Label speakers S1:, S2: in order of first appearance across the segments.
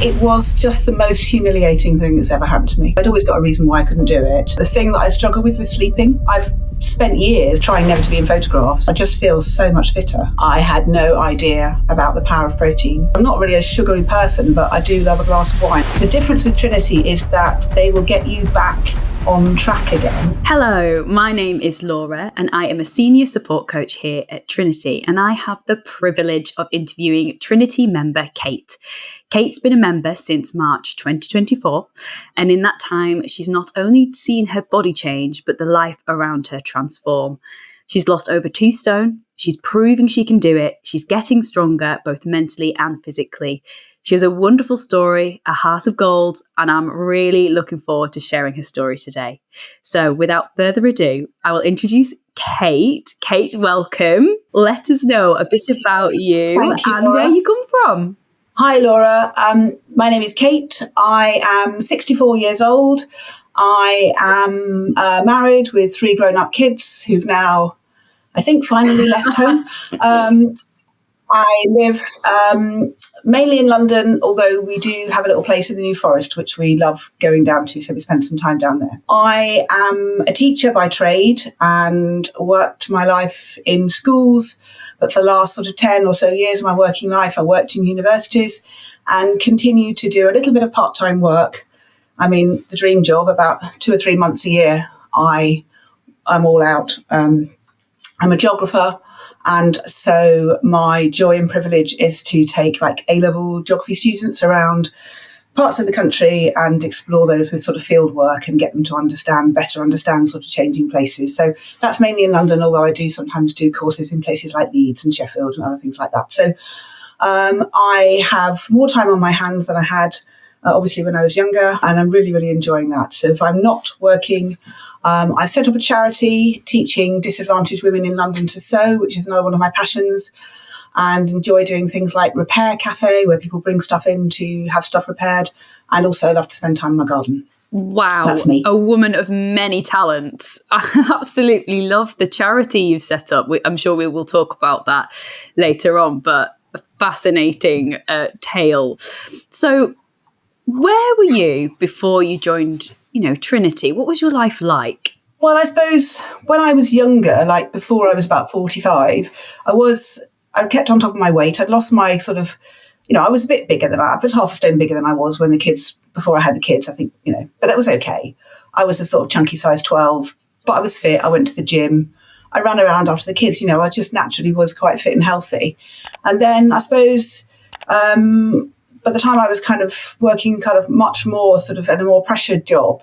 S1: It was just the most humiliating thing that's ever happened to me. I'd always got a reason why I couldn't do it. The thing that I struggle with was sleeping. I've spent years trying never to be in photographs. I just feel so much fitter. I had no idea about the power of protein. I'm not really a sugary person, but I do love a glass of wine. The difference with Trinity is that they will get you back on track again.
S2: Hello, my name is Laura and I am a senior support coach here at Trinity, and I have the privilege of interviewing Trinity member Kate. Kate's been a member since March 2024, and in that time she's not only seen her body change but the life around her transform. She's lost over 2 stone, she's proving she can do it, she's getting stronger both mentally and physically. She has a wonderful story, a heart of gold, and I'm really looking forward to sharing her story today. So without further ado, I will introduce Kate. Kate, welcome. Let us know a bit about you, and
S1: Laura.
S2: Where you come from.
S1: Hi, Laura. My name is Kate. I am 64 years old. I am married with 3 grown-up kids who've now, I think, finally left home. I live mainly in London, although we do have a little place in the New Forest, which we love going down to, so we spend some time down there. I am a teacher by trade and worked my life in schools, but for the last sort of 10 or so years of my working life, I worked in universities and continue to do a little bit of part-time work. I mean, the dream job, about 2 or 3 months a year, I'm all out. I'm a geographer. And so my joy and privilege is to take like A-level geography students around parts of the country and explore those with sort of field work and get them to better understand sort of changing places. So that's mainly in London, although I do sometimes do courses in places like Leeds and Sheffield and other things like that. So I have more time on my hands than I had obviously when I was younger, and I'm really, really enjoying that. So if I'm not working, I've set up a charity teaching disadvantaged women in London to sew, which is another one of my passions, and enjoy doing things like Repair Cafe, where people bring stuff in to have stuff repaired, and also love to spend time in my garden.
S2: Wow,
S1: that's me.
S2: A woman of many talents. I absolutely love the charity you've set up. I'm sure we will talk about that later on, but a fascinating tale. So where were you before you joined Trinity? What was your life like?
S1: Well, I suppose when I was younger, like before I was about 45, I kept on top of my weight. I'd lost my sort of, I was a bit bigger than I was half a stone bigger than I was before I had the kids, I think, but that was okay. I was a sort of chunky size 12, but I was fit. I went to the gym. I ran around after the kids, I just naturally was quite fit and healthy. And then I suppose, by the time I was kind of working kind of much more sort of in a more pressured job,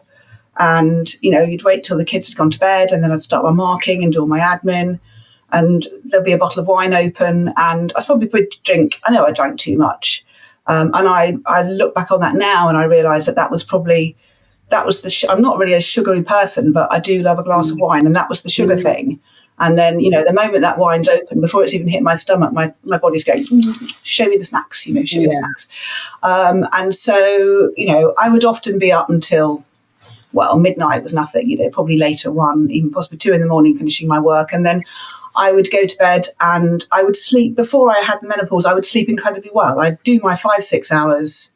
S1: and, you'd wait till the kids had gone to bed and then I'd start my marking and do all my admin, and there'd be a bottle of wine open, and I probably would drink. I know I drank too much. And I look back on that now and I realise that was I'm not really a sugary person, but I do love a glass of wine, and that was the sugar thing. And then, the moment that wine's open, before it's even hit my stomach, my body's going, show me the snacks, show me the snacks. And so, I would often be up until, midnight was nothing, probably later 1, even possibly 2 in the morning finishing my work. And then I would go to bed and I would sleep. Before I had the menopause, I would sleep incredibly well. I'd do my 5-6 hours.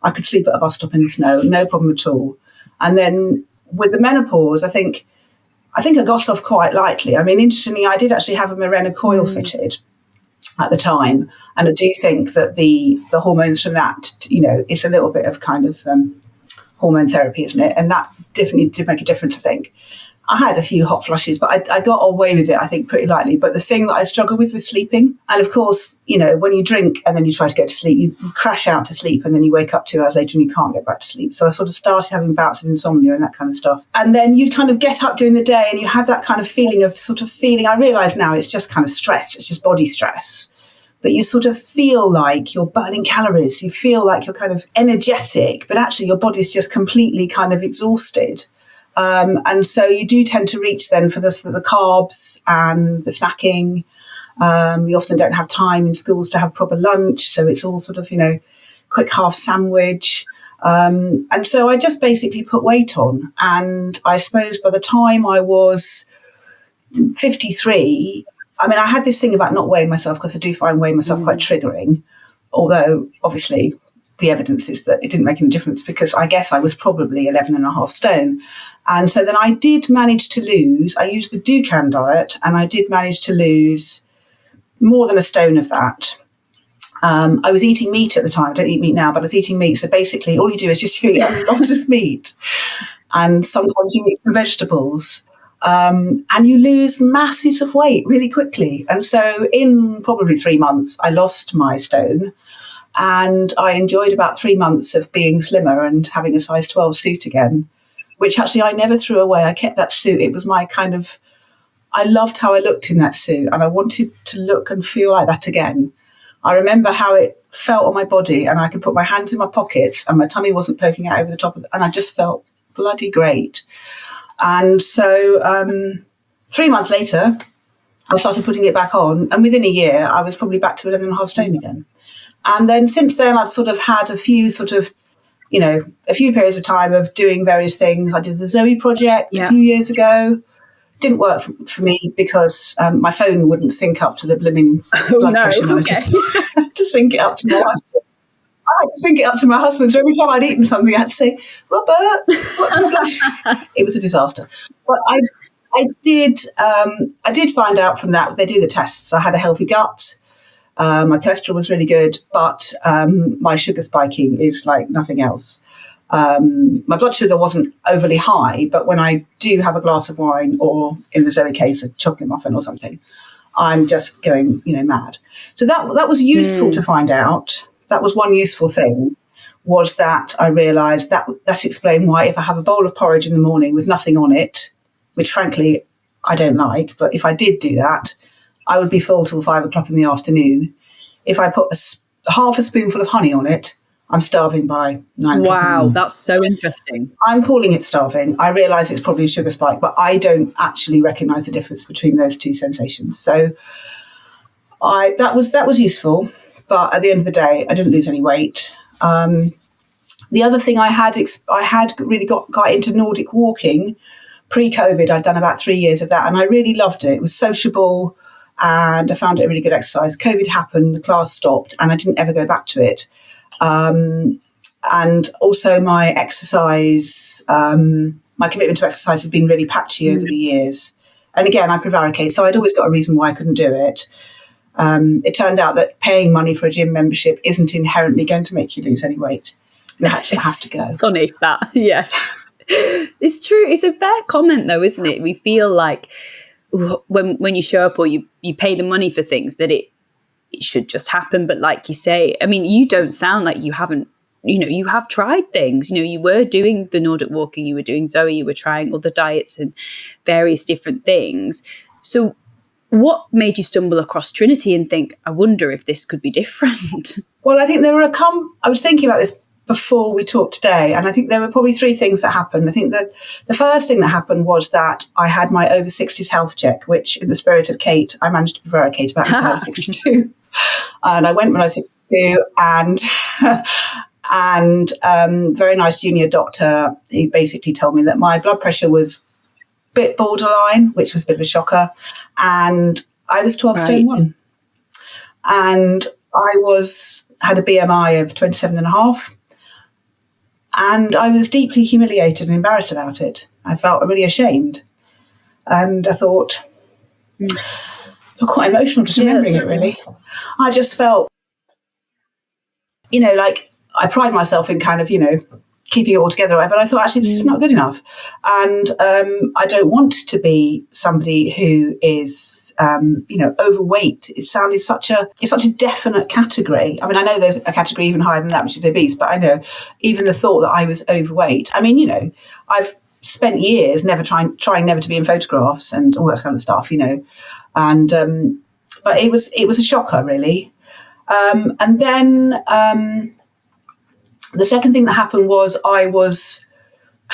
S1: I could sleep at a bus stop in the snow, no problem at all. And then with the menopause, I think I got off quite lightly. I mean, interestingly, I did actually have a Mirena coil fitted at the time. And I do think that the hormones from that, it's a little bit of kind of hormone therapy, isn't it? And that definitely did make a difference, I think. I had a few hot flushes, but I got away with it, I think, pretty lightly. But the thing that I struggle with was sleeping. And of course, when you drink and then you try to get to sleep, you crash out to sleep and then you wake up 2 hours later and you can't get back to sleep. So I sort of started having bouts of insomnia and that kind of stuff. And then you'd kind of get up during the day and you had that kind of feeling, I realise now it's just kind of stress. It's just body stress. But you sort of feel like you're burning calories. You feel like you're kind of energetic, but actually your body's just completely kind of exhausted. And so you do tend to reach then for the carbs and the snacking. You often don't have time in schools to have proper lunch. So it's all sort of, quick half sandwich. And so I just basically put weight on. And I suppose by the time I was 53, I mean, I had this thing about not weighing myself because I do find weighing myself quite triggering. Although, obviously, the evidence is that it didn't make any difference, because I guess I was probably 11.5 stone. And so then I did manage to lose, I used the Dukan diet, and I did manage to lose more than a stone of that. I was eating meat at the time. I don't eat meat now, but I was eating meat. So basically all you do is just eat a lot of meat, and sometimes you eat some vegetables, and you lose masses of weight really quickly. And so in probably 3 months, I lost my stone, and I enjoyed about 3 months of being slimmer and having a size 12 suit again, which actually I never threw away. I kept that suit. It was my kind of, I loved how I looked in that suit, and I wanted to look and feel like that again. I remember how it felt on my body, and I could put my hands in my pockets and my tummy wasn't poking out over the top of it, and I just felt bloody great. And so 3 months later, I started putting it back on, and within a year, I was probably back to 11.5 stone again. And then since then, I've sort of had a few periods of time of doing various things. I did the Zoe project a few years ago. Didn't work for me because my phone wouldn't sync up to the blooming blood pressure monitor. To sync it up to my husband. I had to sync it up to my husband. So every time I'd eaten something, I had to say, Robert, what's my blood pressure? It was a disaster. But I did find out from that, they do the tests. I had a healthy gut. My cholesterol was really good, but my sugar spiking is like nothing else. My blood sugar wasn't overly high, but when I do have a glass of wine, or in the Zoe case, a chocolate muffin or something, I'm just going, mad. So that was useful to find out. That was one useful thing, was that I realised that explained why if I have a bowl of porridge in the morning with nothing on it, which frankly I don't like, but if I did do that, I would be full till 5 o'clock in the afternoon. If I put half a spoonful of honey on it, I'm starving by 9 o'clock.
S2: Wow, that's so interesting.
S1: I'm calling it starving. I realise it's probably a sugar spike, but I don't actually recognise the difference between those two sensations. So that was useful, but at the end of the day, I didn't lose any weight. The other thing I had really got into Nordic walking pre-COVID. I'd done about 3 years of that, and I really loved it. It was sociable, and I found it a really good exercise. COVID happened, the class stopped, and I didn't ever go back to it. And also my exercise, my commitment to exercise had been really patchy over the years. And again, I prevaricate, so I'd always got a reason why I couldn't do it. It turned out that paying money for a gym membership isn't inherently going to make you lose any weight. You actually have to go.
S2: Funny that, yeah. It's true. It's a fair comment though, isn't it? We feel like when you show up or you pay the money for things that it should just happen. But like you say, I mean, you don't sound like you haven't, you have tried things. You were doing the Nordic walking, you were doing Zoe, you were trying all the diets and various different things. So what made you stumble across Trinity and think, I wonder if this could be different?
S1: Well, I think there were I was thinking about this before we talked today, and I think there were probably 3 things that happened. I think that the first thing that happened was that I had my over 60s health check, which in the spirit of Kate, I managed to prevaricate about until I was 62. And I went when I was 62, and very nice junior doctor, he basically told me that my blood pressure was a bit borderline, which was a bit of a shocker. And I was 12 stone 1. And I had a BMI of 27.5. And I was deeply humiliated and embarrassed about it. I felt really ashamed. And I thought, you're quite emotional just remembering it, really. I just felt, like I pride myself in kind of, keeping it all together. But I thought, actually, this is not good enough. And I don't want to be somebody who is, overweight. It's such a definite category. I mean, I know there's a category even higher than that, which is obese, but I know even the thought that I was overweight. I mean, I've spent years trying never to be in photographs and all that kind of stuff, and but it was a shocker, really. And then the second thing that happened was I was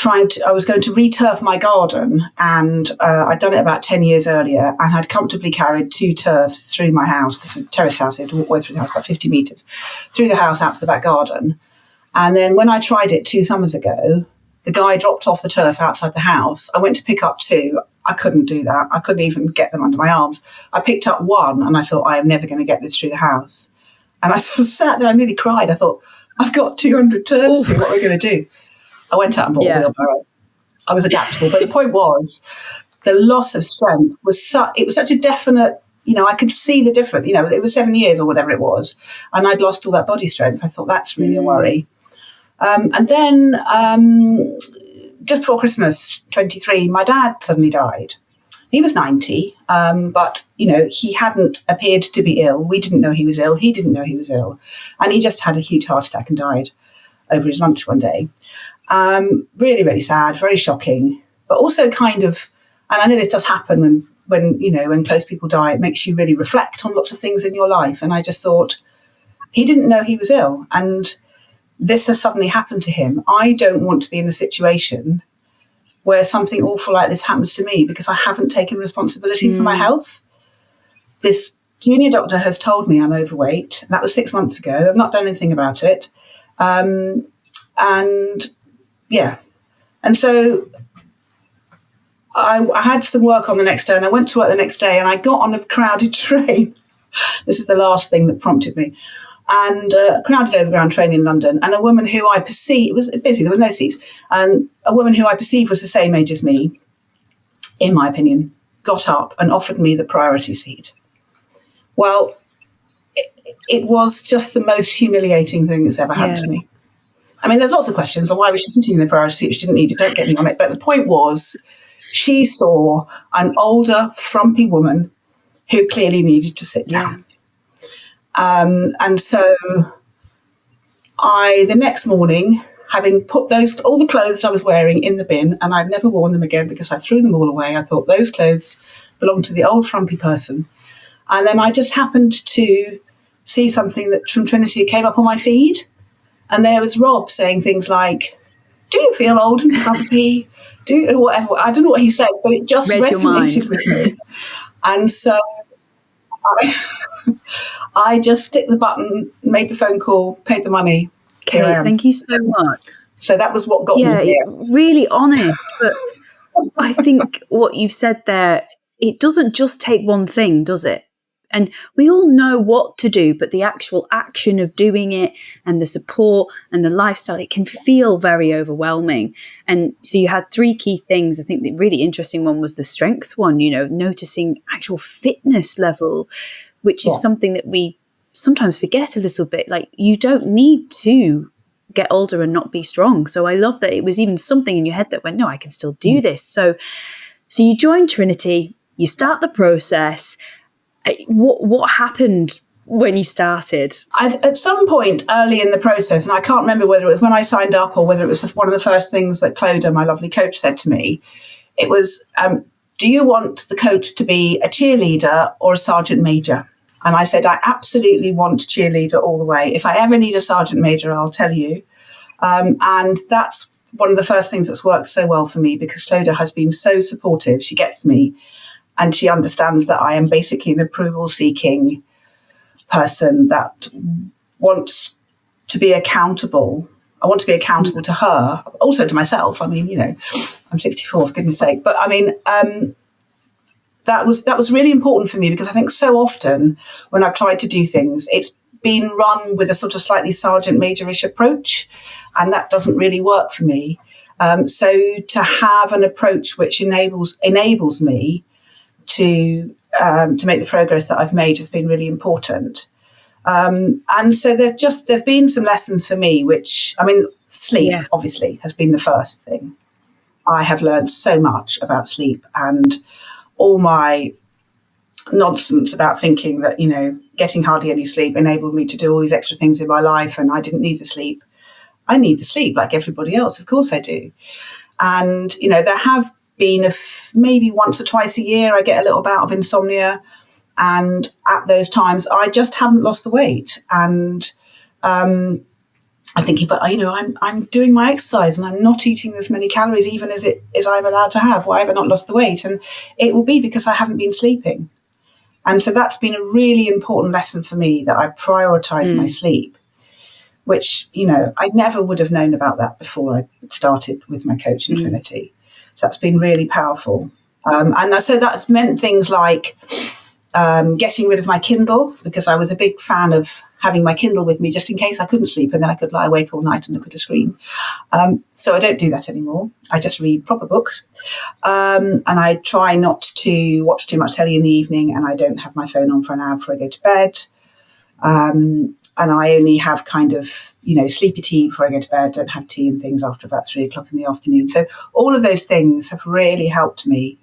S1: going to returf my garden, and I'd done it about 10 years earlier, and had comfortably carried 2 turfs through my house. This is a terraced house. I had to walk way through the house, about 50 metres, through the house out to the back garden. And then when I tried it 2 summers ago, the guy dropped off the turf outside the house. I went to pick up 2. I couldn't do that. I couldn't even get them under my arms. I picked up 1, and I thought, I am never going to get this through the house. And I sort of sat there, I nearly cried. I thought, I've got 200 turns here. What am I going to do? I went out and bought a wheelbarrow. I was adaptable. But the point was, the loss of strength was such a definite, I could see the difference. It was 7 years or whatever it was, and I'd lost all that body strength. I thought, that's really a worry. And then just before Christmas 23, my dad suddenly died. He was 90, but, he hadn't appeared to be ill. We didn't know he was ill. He didn't know he was ill. And he just had a huge heart attack and died over his lunch one day. Really, really sad, very shocking, but also kind of, and I know this does happen when close people die, it makes you really reflect on lots of things in your life. And I just thought, he didn't know he was ill, and this has suddenly happened to him. I don't want to be in a situation where something awful like this happens to me because I haven't taken responsibility for my health. This junior doctor has told me I'm overweight. That was 6 months ago. I've not done anything about it. And so I had some work on the next day, and I went to work the next day, and I got on a crowded train. This is the last thing that prompted me. And a crowded overground train in London, and a woman who I perceived, it was busy, there was no seats, and a woman who I perceived was the same age as me, in my opinion, got up and offered me the priority seat. Well, it was just the most humiliating thing that's ever happened to me. I mean, there's lots of questions on why was she sitting in the priority seat. She didn't need it. Don't get me on it. But the point was, she saw an older, frumpy woman who clearly needed to sit down. And so the next morning, having put all the clothes I was wearing in the bin, and I've never worn them again because I threw them all away. I thought those clothes belonged to the old frumpy person. And then I just happened to see something that from Trinity came up on my feed. And there was Rob saying things like, "Do you feel old and frumpy? Whatever." I don't know what he said, but it just resonated with me. And so I just clicked the button, made the phone call, paid the money.
S2: Kate, thank you so much.
S1: So that was what got me here.
S2: Really honest. But I think what you've said there, it doesn't just take one thing, does it? And we all know what to do, but the actual action of doing it and the support and the lifestyle, it can feel very overwhelming. And so you had 3 key things. I think the really interesting one was the strength one, noticing actual fitness level, which is something that we sometimes forget a little bit. Like, you don't need to get older and not be strong. So I love that it was even something in your head that went, no, I can still do this. So you joined Trinity, you start the process. What happened when you started?
S1: At some point early in the process, and I can't remember whether it was when I signed up or whether it was one of the first things that Clodagh, my lovely coach, said to me, it was, do you want the coach to be a cheerleader or a sergeant major? And I said, I absolutely want cheerleader all the way. If I ever need a sergeant major, I'll tell you. And that's one of the first things that's worked so well for me, because Clodagh has been so supportive. She gets me. And she understands that I am basically an approval-seeking person that wants to be accountable. I want to be accountable to her, also to myself. I mean, I'm 64, for goodness sake. But I mean, that was really important for me, because I think so often when I've tried to do things, it's been run with a sort of slightly sergeant major-ish approach, and that doesn't really work for me. So to have an approach which enables me to make the progress that I've made has been really important. And so there've been some lessons for me, which, I mean, sleep obviously has been the first thing. I have learned so much about sleep, and all my nonsense about thinking that, getting hardly any sleep enabled me to do all these extra things in my life and I didn't need the sleep. I need the sleep like everybody else. Of course I do. And, there have been maybe once or twice a year I get a little bout of insomnia, and at those times I just haven't lost the weight. And I'm thinking, but I'm doing my exercise and I'm not eating as many calories even as I'm allowed to have. Why have I not lost the weight? And it will be because I haven't been sleeping. And so that's been a really important lesson for me, that I prioritize my sleep, which I never would have known about that before I started with my coach in Trinity. So that's been really powerful. And so that's meant things like getting rid of my Kindle, because I was a big fan of having my Kindle with me just in case I couldn't sleep, and then I could lie awake all night and look at a screen. So I don't do that anymore. I just read proper books. And I try not to watch too much telly in the evening, and I don't have my phone on for an hour before I go to bed. And I only have kind of, sleepy tea before I go to bed. Don't have tea and things after about 3:00 in the afternoon. So all of those things have really helped me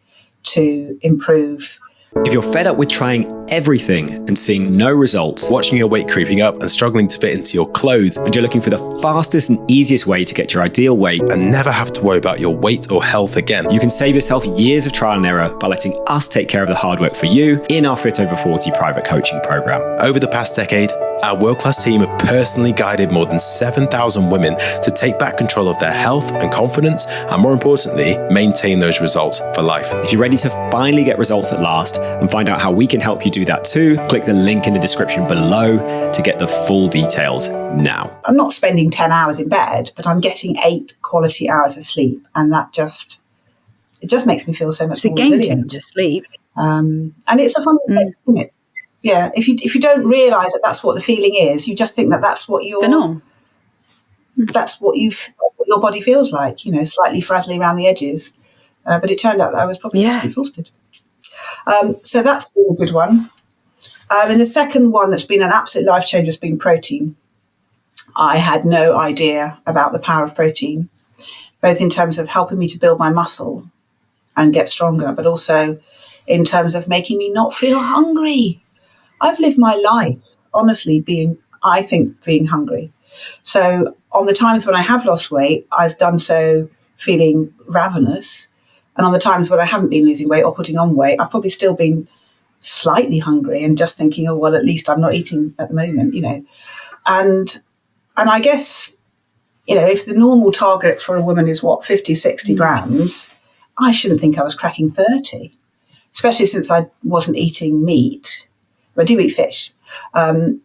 S1: to improve.
S3: If you're fed up with trying everything and seeing no results,
S4: watching your weight creeping up and struggling to fit into your clothes,
S3: and you're looking for the fastest and easiest way to get your ideal weight
S4: and never have to worry about your weight or health again,
S3: you can save yourself years of trial and error by letting us take care of the hard work for you in our Fit Over 40 private coaching program.
S4: Over the past decade, our world-class team have personally guided more than 7,000 women to take back control of their health and confidence, and more importantly, maintain those results for life.
S3: If you're ready to finally get results at last and find out how we can help you do that too, click the link in the description below to get the full details now.
S1: I'm not spending 10 hours in bed, but I'm getting 8 quality hours of sleep, and it just makes me feel so much more resilient.
S2: It's a game changer, sleep.
S1: And it's a funny thing, isn't it? Yeah, if you don't realise that that's what the feeling is, you just think that that's what your body feels like, slightly frazzly around the edges. But it turned out that I was probably just exhausted. So that's been a good one. And the second one that's been an absolute life changer has been protein. I had no idea about the power of protein, both in terms of helping me to build my muscle and get stronger, but also in terms of making me not feel hungry. I've lived my life, honestly, being hungry. So on the times when I have lost weight, I've done so feeling ravenous. And on the times when I haven't been losing weight or putting on weight, I've probably still been slightly hungry and just thinking, oh, well, at least I'm not eating at the moment, And I guess, if the normal target for a woman is 50, 60 grams, I shouldn't think I was cracking 30, especially since I wasn't eating meat. I do eat fish. And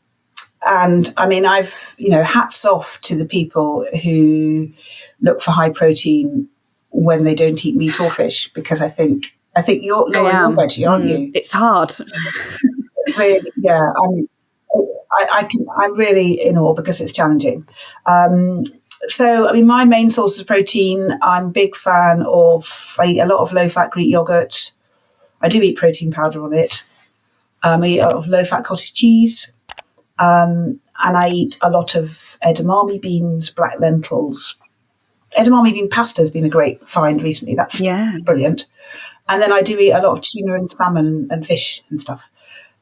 S1: I mean, I've, hats off to the people who look for high protein when they don't eat meat or fish, because I think you're veggie, aren't you?
S2: It's hard.
S1: Really, yeah. I'm really in awe because it's challenging. So, I mean, my main source of protein, I'm a big fan of, I eat a lot of low-fat Greek yogurt. I do eat protein powder on it. I eat a lot of low-fat cottage cheese. And I eat a lot of edamame beans, black lentils. Edamame bean pasta has been a great find recently. That's brilliant. And then I do eat a lot of tuna and salmon and fish and stuff.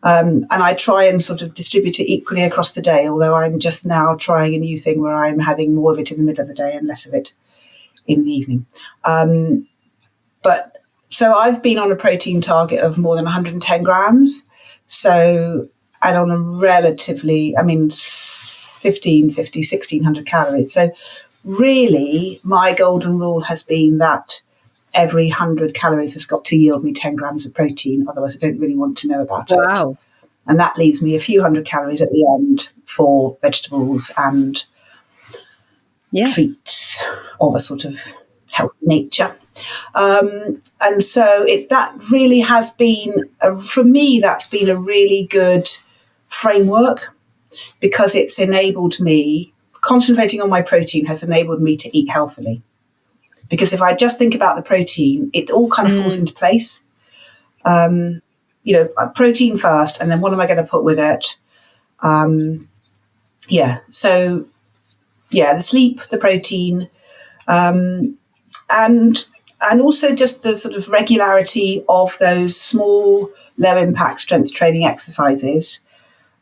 S1: And I try and sort of distribute it equally across the day, although I'm just now trying a new thing where I'm having more of it in the middle of the day and less of it in the evening. So I've been on a protein target of more than 110 grams. So, and on a relatively, 1,600 calories. So really my golden rule has been that every 100 calories has got to yield me 10 grams of protein. Otherwise I don't really want to know about it.
S2: Wow.
S1: And that leaves me a few hundred calories at the end for vegetables and treats of a sort of healthy nature. And so that really has been, for me, that's been a really good framework, because it's enabled me, concentrating on my protein has enabled me to eat healthily. Because if I just think about the protein, it all kind of falls into place. Protein first, and then what am I going to put with it? The sleep, the protein, and also just the sort of regularity of those small, low-impact strength training exercises.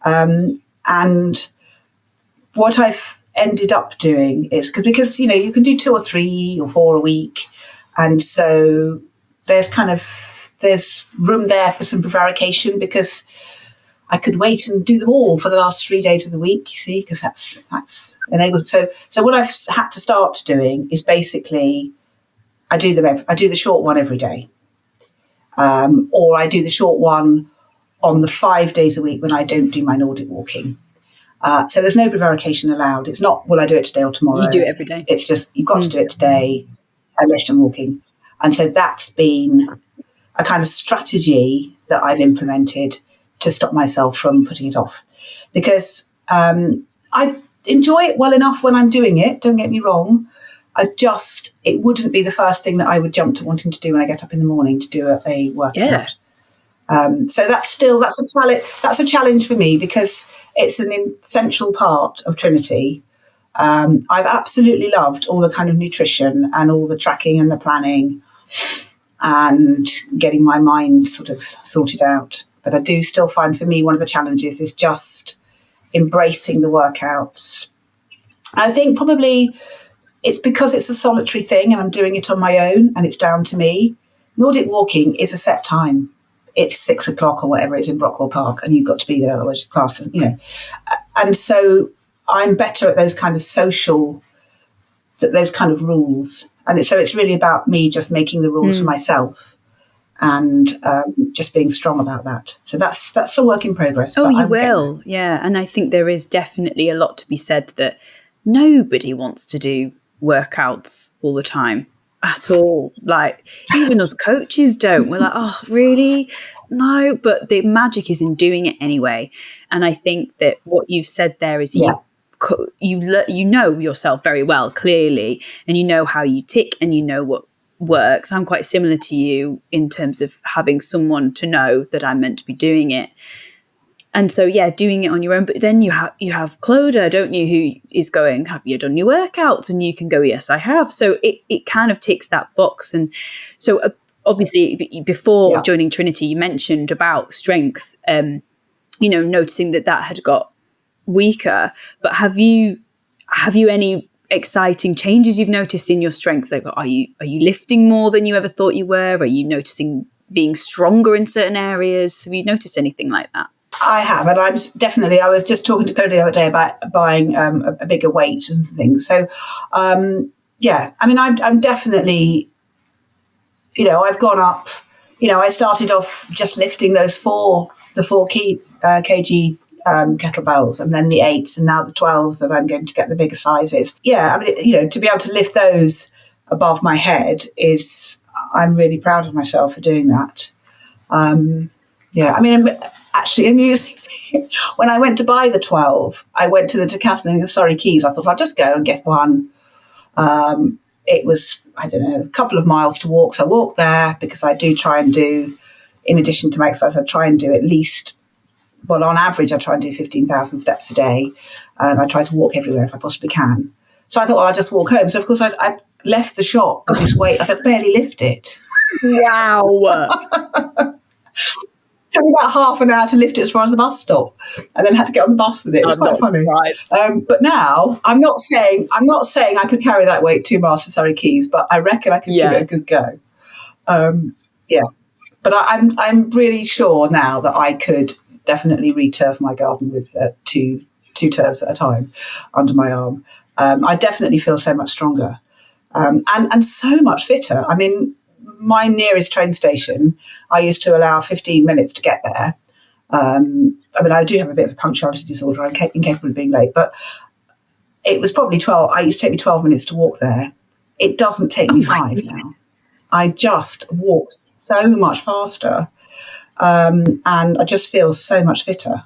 S1: And what I've ended up doing is, because you can do 2 or 3 or 4 a week, and so there's room there for some prevarication, because I could wait and do them all for the last 3 days of the week, you see, because that's enabled. So what I've had to start doing is basically I do the short one every day, or I do the short one on the 5 days a week when I don't do my Nordic walking. So there's no prevarication allowed. It's not, will I do it today or tomorrow?
S2: You do it every day.
S1: It's just, you've got to do it today unless you're walking. And so that's been a kind of strategy that I've implemented to stop myself from putting it off. Because I enjoy it well enough when I'm doing it, don't get me wrong. It wouldn't be the first thing that I would jump to wanting to do when I get up in the morning to do a workout. So that's a challenge for me, because it's an essential part of Trinity. I've absolutely loved all the kind of nutrition and all the tracking and the planning and getting my mind sort of sorted out. But I do still find, for me, one of the challenges is just embracing the workouts. I think probably it's because it's a solitary thing and I'm doing it on my own and it's down to me. Nordic walking is a set time. It's 6 o'clock or whatever it is in Brockwell Park, and you've got to be there, otherwise class doesn't, And so I'm better at those kind of those kind of rules. And so it's really about me just making the rules for myself and just being strong about that. So that's a work in progress.
S2: Oh, you will. Yeah. And I think there is definitely a lot to be said that nobody wants to do workouts all the time at all. Like, even us coaches don't. We're like, oh, really? No. But the magic is in doing it anyway. And I think that what you've said there is you know yourself very well, clearly, and you know how you tick and you know what works. I'm quite similar to you in terms of having someone to know that I'm meant to be doing it. And so, doing it on your own. But then you have Clodagh, don't you, who is going, have you done your workouts? And you can go, yes, I have. So it kind of ticks that box. And so obviously before joining Trinity, you mentioned about strength, noticing that had got weaker. But have you any exciting changes you've noticed in your strength? Like, are you lifting more than you ever thought you were? Are you noticing being stronger in certain areas? Have you noticed anything like that?
S1: I have, and I was just talking to Cody the other day about buying a bigger weight and things. So, I'm definitely, I've gone up. I started off just lifting the 4 kg kettlebells, and then the 8s, and now the 12s that I'm going to get the bigger sizes. Yeah, to be able to lift those above my head I'm really proud of myself for doing that. Actually, amusingly, when I went to buy the 12, I went to the Decathlon in Surrey Quays. I thought I'll just go and get one. It was, I don't know, a couple of miles to walk. So I walked there because I do try and do, in addition to my exercise, I try and do at least, well, on average, I try and do 15,000 steps a day. And I try to walk everywhere if I possibly can. So I thought, well, I'll just walk home. So, of course, I left the shop with this weight. I could barely lift it.
S2: Wow.
S1: Took me about half an hour to lift it as far as the bus stop, and then had to get on the bus with it. It was quite funny. But now, I'm not saying I could carry that weight 2 miles to Surrey Quays, but I reckon I could give it a good go. But I'm really sure now that I could definitely re-turf my garden with two turfs at a time under my arm. I definitely feel so much stronger and so much fitter. I mean, my nearest train station, I used to allow 15 minutes to get there. I do have a bit of a punctuality disorder. I'm incapable of being late, but it was probably 12. It used to take me 12 minutes to walk there. It doesn't take me 5 now. I just walk so much faster, and I just feel so much fitter,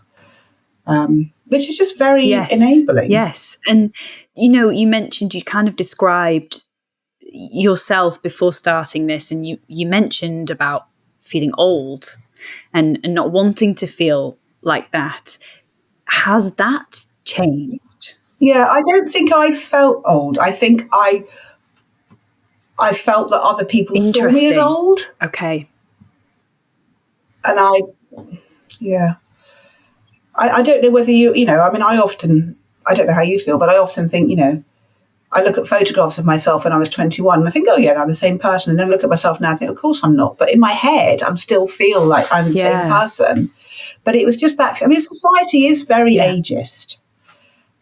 S1: which is just very enabling.
S2: Yes. And, you mentioned, you kind of described yourself before starting this, and you mentioned about feeling old and not wanting to feel like that. Has that changed?
S1: Yeah, I don't think I felt old. I think I felt that other people saw me as old.
S2: Okay.
S1: And I don't know whether I don't know how you feel, but I often think, I look at photographs of myself when I was 21 and I think, oh yeah, I'm the same person. And then I look at myself now and I think, of course I'm not. But in my head, I still feel like I'm the same person. But it was just that, society is very ageist.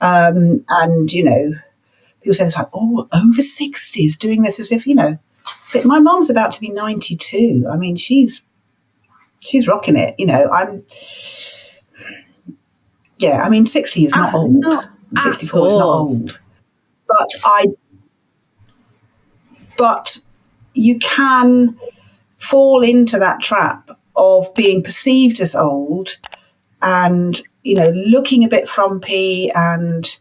S1: And, people say it's like, oh, over 60s doing this as if, but my mum's about to be 92. I mean, she's rocking it, 60 is not old.
S2: Not
S1: 64 is not old. But you can fall into that trap of being perceived as old and, looking a bit frumpy, and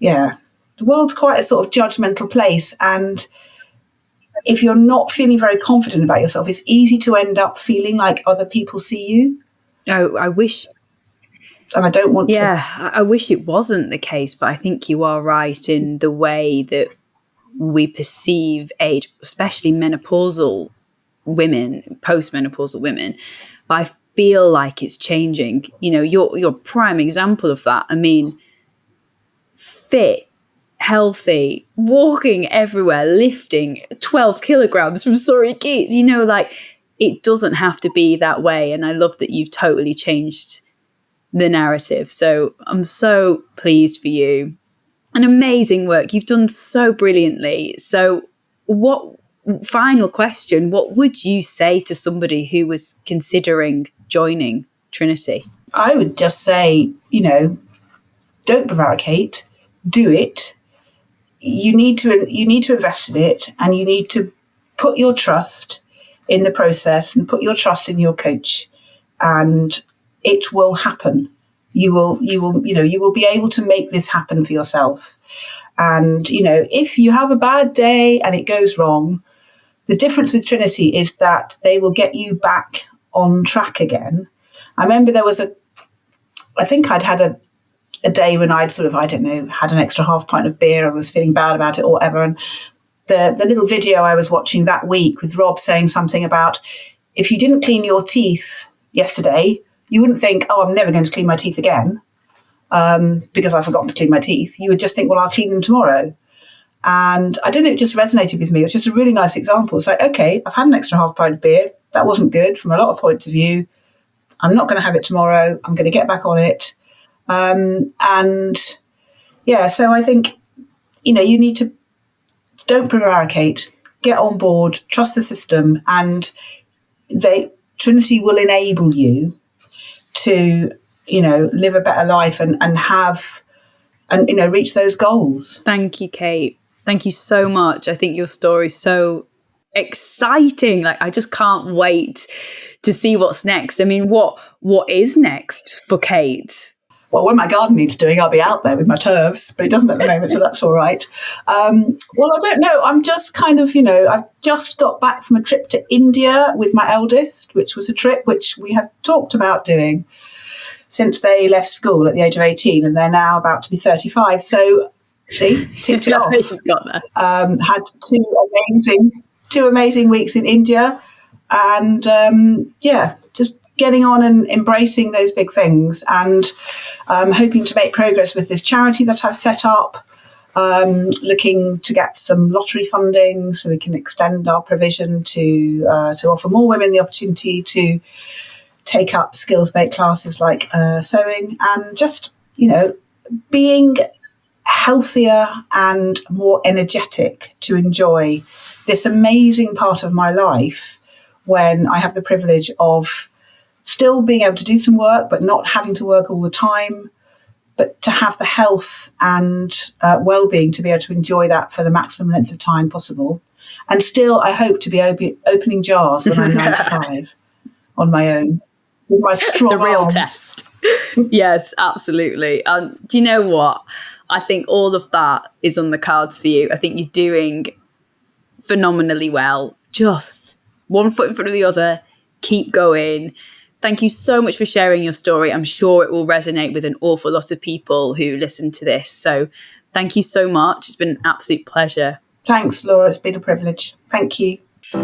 S1: the world's quite a sort of judgmental place. And if you're not feeling very confident about yourself, it's easy to end up feeling like other people see you.
S2: Oh, I wish.
S1: And I don't want to.
S2: Yeah, I wish it wasn't the case, but I think you are right in the way that we perceive age, especially menopausal women, postmenopausal women. But I feel like it's changing. You're a prime example of that. I mean, fit, healthy, walking everywhere, lifting 12 kilograms from Surrey Keats. It doesn't have to be that way. And I love that you've totally changed the narrative. So I'm so pleased for you. An amazing work. You've done so brilliantly. So final question, what would you say to somebody who was considering joining Trinity?
S1: I would just say, don't prevaricate, do it. You need to invest in it, and you need to put your trust in the process and put your trust in your coach, and it will happen. You will be able to make this happen for yourself. And, if you have a bad day and it goes wrong, the difference with Trinity is that they will get you back on track again. I remember I think I'd had a day when I'd sort of, had an extra half pint of beer and was feeling bad about it or whatever. And the little video I was watching that week with Rob saying something about, if you didn't clean your teeth yesterday, you wouldn't think, oh, I'm never going to clean my teeth again because I've forgotten to clean my teeth. You would just think, well, I'll clean them tomorrow. And I don't know, it just resonated with me. It was just a really nice example. It's like, okay, I've had an extra half pint of beer. That wasn't good from a lot of points of view. I'm not going to have it tomorrow. I'm going to get back on it. So I think, you need to, don't prevaricate, get on board, trust the system, and Trinity will enable you to, live a better life and reach those goals.
S2: Thank you, Kate. Thank you so much. I think your story is so exciting. I just can't wait to see what's next. I mean, what is next for Kate?
S1: Well, when my garden needs doing, I'll be out there with my turfs, but it doesn't at the moment, so that's all right. Well, I don't know. I'm just kind of, I've just got back from a trip to India with my eldest, which was a trip which we have talked about doing since they left school at the age of 18, and they're now about to be 35. So, see, ticked it off.
S2: Got that.
S1: Had two amazing weeks in India, and just getting on and embracing those big things, and hoping to make progress with this charity that I've set up, looking to get some lottery funding so we can extend our provision to offer more women the opportunity to take up skills-based classes like sewing, and just, being healthier and more energetic to enjoy this amazing part of my life when I have the privilege of still being able to do some work, but not having to work all the time, but to have the health and well-being to be able to enjoy that for the maximum length of time possible. And still, I hope to be opening jars when I'm 95 on my own, with my strong
S2: The real
S1: arms.
S2: test. Yes, absolutely. And do you know what? I think all of that is on the cards for you. I think you're doing phenomenally well. Just one foot in front of the other. Keep going. Thank you so much for sharing your story. I'm sure it will resonate with an awful lot of people who listen to this. So thank you so much. It's been an absolute pleasure.
S1: Thanks, Laura. It's been a privilege. Thank you.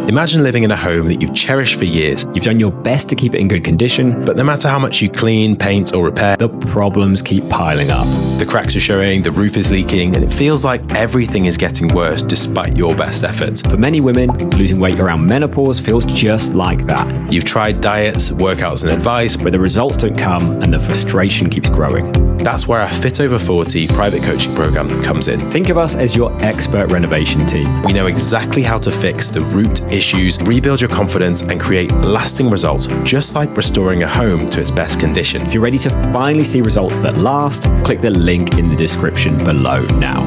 S4: Imagine living in a home that you've cherished for years,
S3: You've done your best to keep it in good condition,
S4: but no matter how much you clean, paint, or repair,
S3: the problems keep piling up.
S4: the cracks are showing, the roof is leaking, and it feels like everything is getting worse despite your best efforts.
S3: For many women, losing weight around menopause feels just like that,
S4: You've tried diets, workouts, and advice,
S3: where the results don't come and the frustration keeps growing.
S4: that's where our Fit Over 40 private coaching program comes in.
S3: Think of us as your expert renovation team.
S4: We know exactly how to fix the root issues, rebuild your confidence, and create lasting results, just like restoring a home to its best condition.
S3: If you're ready to finally see results that last, click the link in the description below now.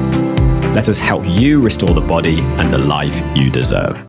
S3: Let us help you restore the body and the life you deserve.